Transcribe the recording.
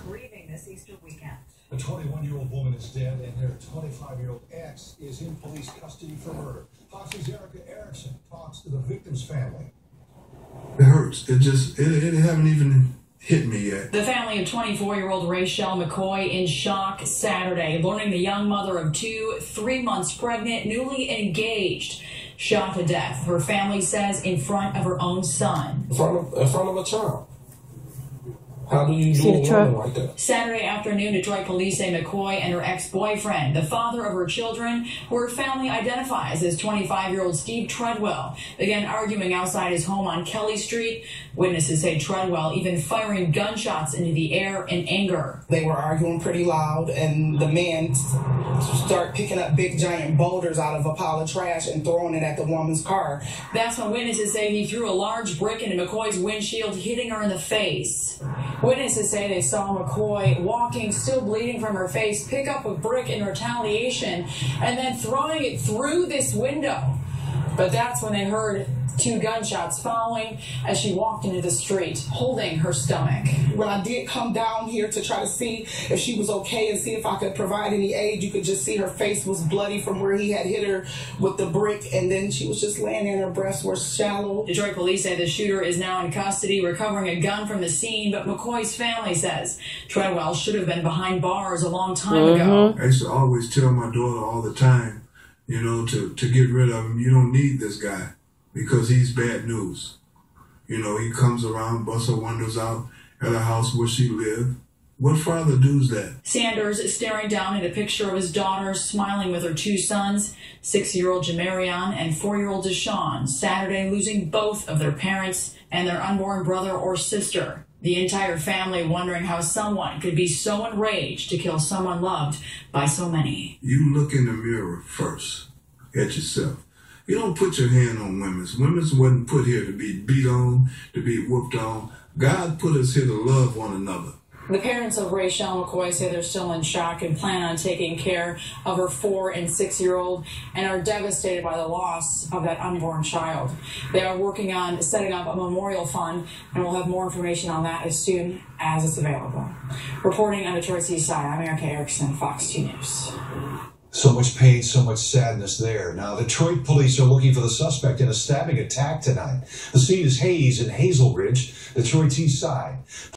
grieving this Easter weekend. A 21-year-old woman is dead, and her 25-year-old ex is in police custody for murder. Fox's Erica Erickson talks to the victim's family. It hurts. It haven't even hit me yet. The family of 24-year-old Rachelle McCoy in shock Saturday, learning the young mother of two, 3 months pregnant, newly engaged, shot to death. Her family says in front of her own son. In front of a child. How do you do a woman like that? Saturday afternoon, Detroit police say McCoy and her ex-boyfriend, the father of her children, who her family identifies as 25-year-old Steve Treadwell, began arguing outside his home on Kelly Street. Witnesses say Treadwell even firing gunshots into the air in anger. They were arguing pretty loud, and the man started picking up big giant boulders out of a pile of trash and throwing it at the woman's car. That's when witnesses say he threw a large brick into McCoy's windshield, hitting her in the face. Witnesses say they saw McCoy walking, still bleeding from her face, pick up a brick in retaliation, and then throwing it through this window. But that's when they heard two gunshots following as she walked into the street, holding her stomach. When I did come down here to try to see if she was okay and see if I could provide any aid, you could just see her face was bloody from where he had hit her with the brick, and then she was just laying there and her breasts were shallow. Detroit police say the shooter is now in custody, recovering a gun from the scene, but McCoy's family says Treadwell should have been behind bars a long time ago. I used to always tell my daughter all the time, you know, to get rid of him. You don't need this guy because he's bad news. You know, he comes around, busts her windows out at a house where she lived. What father does that? Sanders staring down at a picture of his daughter, smiling with her two sons, 6-year-old Jamarion and 4-year-old Deshawn, Saturday losing both of their parents and their unborn brother or sister. The entire family wondering how someone could be so enraged to kill someone loved by so many. You look in the mirror first at yourself. You don't put your hand on women's. Women's wasn't put here to be beat on, to be whooped on. God put us here to love one another. The parents of Rachelle McCoy say they're still in shock and plan on taking care of her 4- and 6-year-old and are devastated by the loss of that unborn child. They are working on setting up a memorial fund, and we'll have more information on that as soon as it's available. Reporting on Detroit's East Side, I'm Erica Erickson, Fox 2 News. So much pain, so much sadness there. Now, Detroit police are looking for the suspect in a stabbing attack tonight. The scene is Hayes and Hazel Ridge, Detroit's East Side.